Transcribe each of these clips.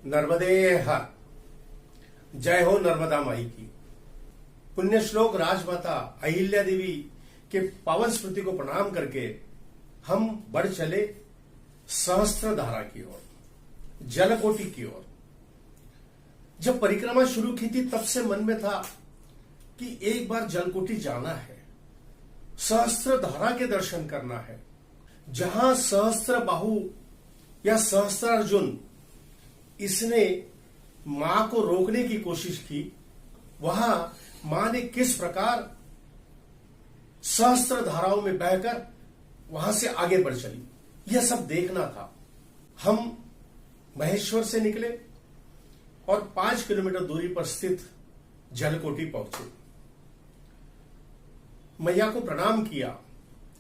नर्मदे हर। जय हो नर्मदा माई की। पुण्य श्लोक राजमाता अहिल्या देवी के पावन स्मृति को प्रणाम करके हम बढ़ चले सहस्त्र धारा की ओर, जलकोटि की ओर। जब परिक्रमा शुरू की थी तब से मन में था कि एक बार जलकोटि जाना है, सहस्त्र धारा के दर्शन करना है। जहां सहस्त्र बाहु या सहस्त्र अर्जुन इसने मां को रोकने की कोशिश की, वहां मां ने किस प्रकार सहस्त्र धाराओं में बहकर वहां से आगे बढ़ चली, यह सब देखना था। हम महेश्वर से निकले और 5 किलोमीटर दूरी पर स्थित जलकोटि पहुंचे। मैया को प्रणाम किया,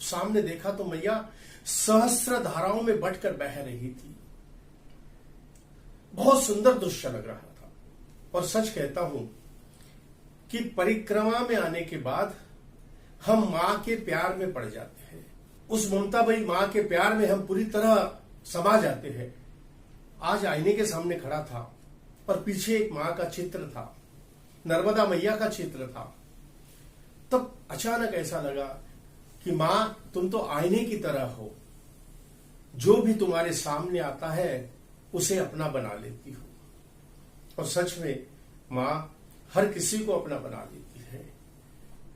सामने देखा तो मैया सहस्त्र धाराओं में बटकर बह रही थी। बहुत सुंदर दृश्य लग रहा था। और सच कहता हूं कि परिक्रमा में आने के बाद हम मां के प्यार में पड़ जाते हैं। उस ममता भरी मां के प्यार में हम पूरी तरह समा जाते हैं। आज आईने के सामने खड़ा था और पीछे एक मां का चित्र था, नर्मदा मैया का चित्र था। तब अचानक ऐसा लगा कि मां तुम तो आईने की तरह हो, जो भी तुम्हारे सामने आता है उसे अपना बना लेती हो। और सच में मां हर किसी को अपना बना लेती है।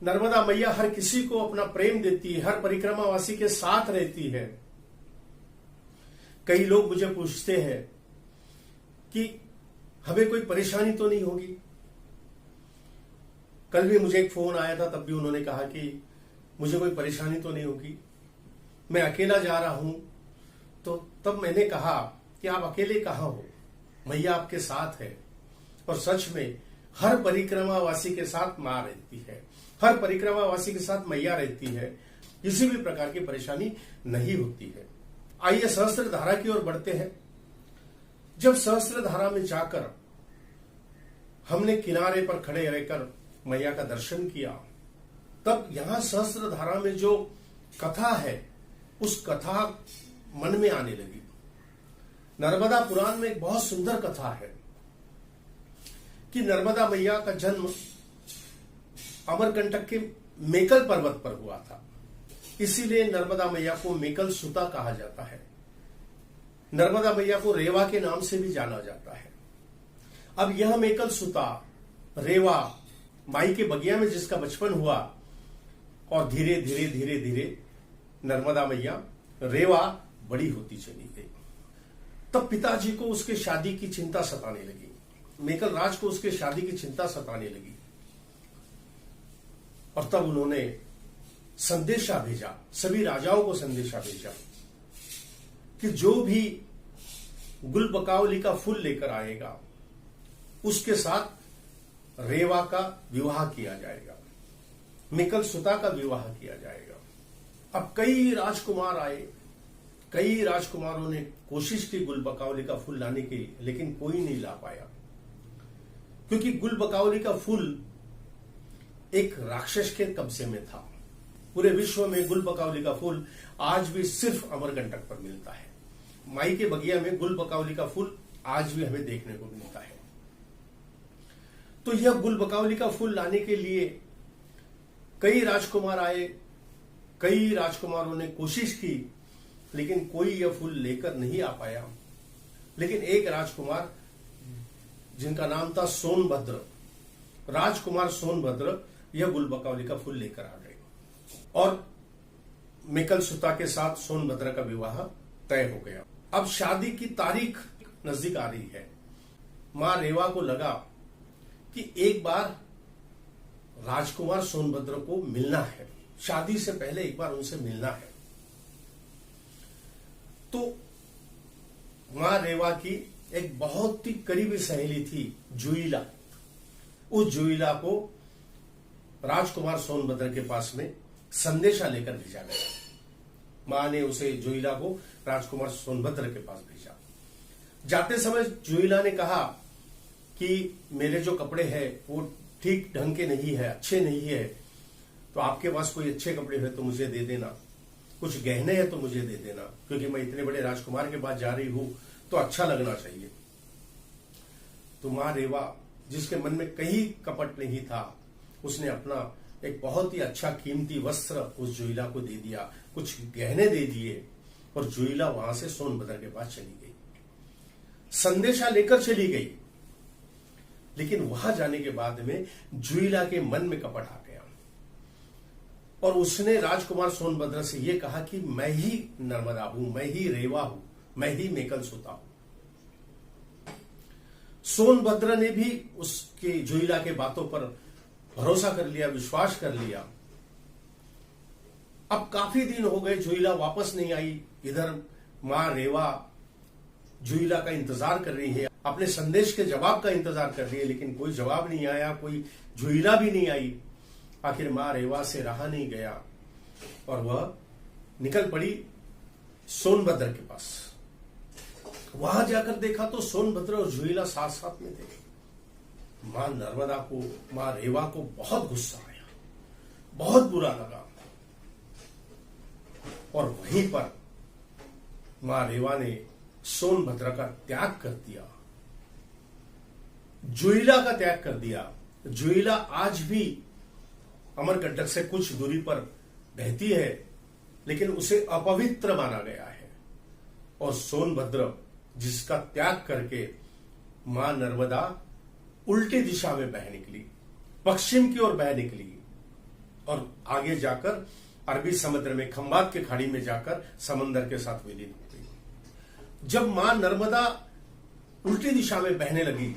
नर्मदा मैया हर किसी को अपना प्रेम देती है, हर परिक्रमावासी के साथ रहती है। कई लोग मुझे पूछते हैं कि हमें कोई परेशानी तो नहीं होगी। कल भी मुझे एक फोन आया था, तब भी उन्होंने कहा कि मुझे कोई परेशानी तो नहीं होगी, मैं अकेला जा रहा हूं। तो तब मैंने कहा कि आप अकेले कहां हो, मैया आपके साथ है। और सच में हर परिक्रमावासी के साथ मां रहती है, हर परिक्रमावासी के साथ मैया रहती है। किसी भी प्रकार की परेशानी नहीं होती है। आइए सहस्त्र धारा की ओर बढ़ते हैं। जब सहस्त्र धारा में जाकर हमने किनारे पर खड़े रहकर मैया का दर्शन किया, तब यहां सहस्त्र धारा में जो कथा है उस कथा मन में आने लगी। नर्मदा पुराण में एक बहुत सुंदर कथा है कि नर्मदा मैया का जन्म अमरकंटक के मेकल पर्वत पर हुआ था। इसीलिए नर्मदा मैया को मेकल सुता कहा जाता है। नर्मदा मैया को रेवा के नाम से भी जाना जाता है। अब यह मेकल सुता रेवा माई के बगिया में जिसका बचपन हुआ, और धीरे धीरे धीरे धीरे नर्मदा मैया रेवा बड़ी होती चली गई। तब पिताजी को उसके शादी की चिंता सताने लगी, मेकल राज को उसके शादी की चिंता सताने लगी। और तब उन्होंने संदेशा भेजा, सभी राजाओं को संदेशा भेजा कि जो भी गुलबकावली का फूल लेकर आएगा उसके साथ रेवा का विवाह किया जाएगा, मेकल सुता का विवाह किया जाएगा। अब कई राजकुमार आए, कई राजकुमारों ने कोशिश की गुलबकावली का फूल लाने की, लेकिन कोई नहीं ला पाया। क्योंकि गुलबकावली का फूल एक राक्षस के कब्जे में था। पूरे विश्व में गुलबकावली का फूल आज भी सिर्फ अमरकंटक पर मिलता है। माई के बगिया में गुलबकावली का फूल आज भी हमें देखने को मिलता है। तो यह गुलबकावली का फूल लाने के लिए कई राजकुमार आए, कई राजकुमारों ने कोशिश की, लेकिन कोई यह फूल लेकर नहीं आ पाया। लेकिन एक राजकुमार जिनका नाम था सोनभद्र, राजकुमार सोनभद्र, यह गुलबकावली का फूल लेकर आ गए और मेकल सुता के साथ सोनभद्र का विवाह तय हो गया। अब शादी की तारीख नजदीक आ रही है। मां रेवा को लगा कि एक बार राजकुमार सोनभद्र को मिलना है, शादी से पहले एक बार उनसे मिलना है। तो मां रेवा की एक बहुत ही करीबी सहेली थी जुईला। उस जुईला को राजकुमार सोनभद्र के पास में संदेशा लेकर भेजा गया। मां ने उसे जुईला को राजकुमार सोनभद्र के पास भेजा। जाते समय जुईला ने कहा कि मेरे जो कपड़े हैं वो ठीक ढंग के नहीं है, अच्छे नहीं है, तो आपके पास कोई अच्छे कपड़े हैं तो मुझे दे देना, कुछ गहने हैं तो मुझे दे देना, क्योंकि मैं इतने बड़े राजकुमार के पास जा रही हूं तो अच्छा लगना चाहिए। तो मां रेवा, जिसके मन में कहीं कपट नहीं था, उसने अपना एक बहुत ही अच्छा कीमती वस्त्र उस जोइला को दे दिया, कुछ गहने दे दिए, और जोइला वहां से सोनभद्र के पास चली गई, संदेशा लेकर चली गई। लेकिन वहां जाने के बाद में जोइला के मन में कपट आ गया और उसने राजकुमार सोनभद्र से यह कहा कि मैं ही नर्मदा हूं, मैं ही रेवा हूं, मैं ही मेकल सुता हूं। सोनभद्र ने भी उसके जोइला के बातों पर भरोसा कर लिया, विश्वास कर लिया। अब काफी दिन हो गए, जोइला वापस नहीं आई। इधर मां रेवा जोइला का इंतजार कर रही है, अपने संदेश के जवाब का इंतजार कर रही है, लेकिन कोई जवाब नहीं आया, कोई जोइला भी नहीं आई। आखिर मां रेवा से रहा नहीं गया और वह निकल पड़ी सोनभद्र के पास। वहां जाकर देखा तो सोनभद्र और जोइला साथ साथ में थे। मां नर्मदा को, मां रेवा को बहुत गुस्सा आया, बहुत बुरा लगा, और वहीं पर मां रेवा ने सोनभद्र का त्याग कर दिया, जोइला का त्याग कर दिया। जोइला आज भी अमरकंटक से कुछ दूरी पर बहती है, लेकिन उसे अपवित्र माना गया है। और सोनभद्र, जिसका त्याग करके मां नर्मदा उल्टी दिशा में बह निकली, पश्चिम की ओर बह निकली, और आगे जाकर अरबी समुद्र में, खंबात के खाड़ी में जाकर समंदर के साथ विलीन हो गई। जब मां नर्मदा उल्टी दिशा में बहने लगी,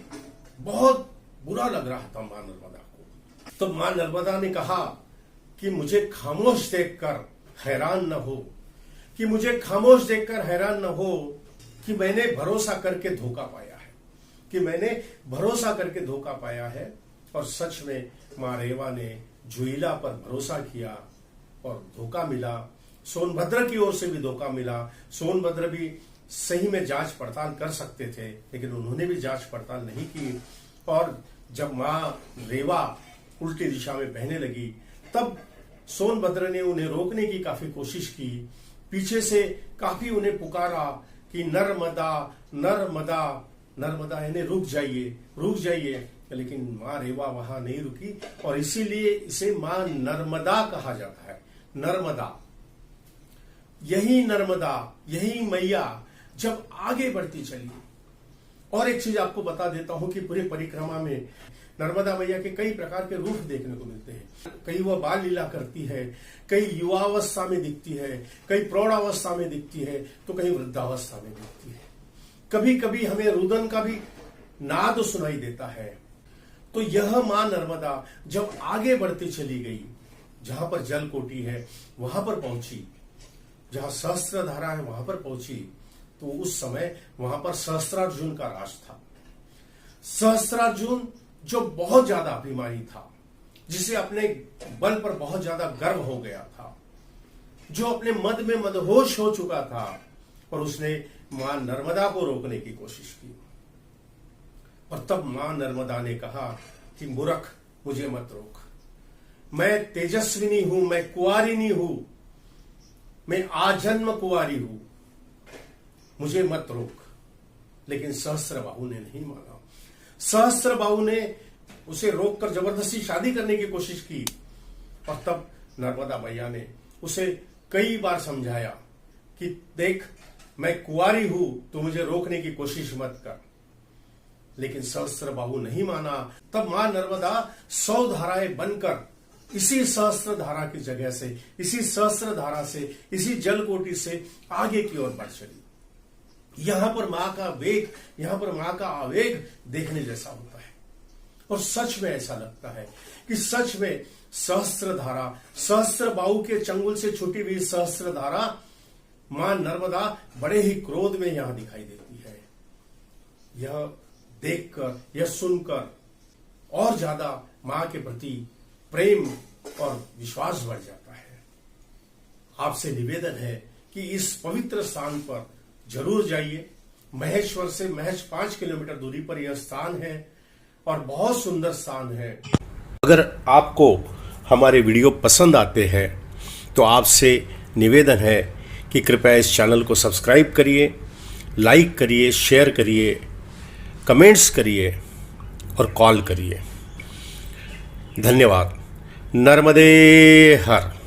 बहुत बुरा लग रहा था मां नर्मदा को। तो मां नर्मदा ने कहा कि मुझे खामोश देखकर हैरान न हो, कि मुझे खामोश देखकर हैरान न हो कि मैंने भरोसा करके धोखा पाया है, कि मैंने भरोसा करके धोखा पाया है। और सच में मां रेवा ने जोइला पर भरोसा किया और धोखा मिला। सोनभद्र की ओर से भी धोखा मिला। सोनभद्र भी सही में जांच पड़ताल कर सकते थे, लेकिन उन्होंने भी जांच पड़ताल नहीं की। और जब मां रेवा उल्टी दिशा में बहने लगी, तब सोनभद्र ने उन्हें रोकने की काफी कोशिश की, पीछे से काफी उन्हें पुकारा कि नर्मदा नर्मदा नर्मदा, यानी रुक जाइए, रुक जाइए। लेकिन मां रेवा वहां नहीं रुकी, और इसीलिए इसे मां नर्मदा कहा जाता है। नर्मदा, यही नर्मदा, यही मैया जब आगे बढ़ती चली। और एक चीज आपको बता देता हूं कि पूरे परिक्रमा में नर्मदा मैया के कई प्रकार के रूप देखने को मिलते हैं। कहीं वह बाल लीला करती है, कहीं युवावस्था में दिखती है, कहीं प्रौढ़ावस्था में दिखती है, तो कहीं वृद्धावस्था में दिखती है। कभी कभी हमें रुदन का भी नाद सुनाई देता है। तो यह मां नर्मदा जब आगे बढ़ती चली गई, जहां पर जल कोटि है वहां पर पहुंची, जहां सहस्त्रधारा है वहां पर पहुंची, तो उस समय वहां पर सहस्त्रार्जुन का राज था। सहस्त्रार्जुन जो बहुत ज्यादा अभिमानी था, जिसे अपने बल पर बहुत ज्यादा गर्व हो गया था, जो अपने मद में मदहोश हो चुका था, और उसने मां नर्मदा को रोकने की कोशिश की। और तब मां नर्मदा ने कहा कि मूर्ख, मुझे मत रोक, मैं तेजस्विनी हूं, मैं कुंवारिनी हूं, मैं आजन्म कुंवारी हूं, मुझे मत रोक। लेकिन सहस्त्रबाहु ने नहीं माना। सहस्त्रबाहु ने उसे रोककर जबरदस्ती शादी करने की कोशिश की, और तब नर्मदा मैया ने उसे कई बार समझाया कि देख, मैं कुंवारी हूं, तो मुझे रोकने की कोशिश मत कर। लेकिन सहस्त्रबाहु नहीं माना। तब मां नर्मदा 100 धाराएं बनकर इसी सहस्त्र धारा की जगह से, इसी सहस्त्र धारा से, इसी जलकोटि से आगे की ओर बढ़ चली। यहां पर मां का वेग, यहां पर मां का आवेग देखने जैसा होता है। और सच में ऐसा लगता है कि सच में सहस्त्र धारा, सहस्त्रबाहु के चंगुल से छूटी हुई सहस्त्र धारा मां नर्मदा बड़े ही क्रोध में यहां दिखाई देती है। यह देखकर, यह सुनकर और ज्यादा मां के प्रति प्रेम और विश्वास बढ़ जाता है। आपसे निवेदन है कि इस पवित्र स्थान पर जरूर जाइए। महेश्वर से महज 5 किलोमीटर दूरी पर यह स्थान है और बहुत सुंदर स्थान है। अगर आपको हमारे वीडियो पसंद आते हैं तो आपसे निवेदन है कि कृपया इस चैनल को सब्सक्राइब करिए, लाइक करिए, शेयर करिए, कमेंट्स करिए और कॉल करिए। धन्यवाद। नर्मदे हर।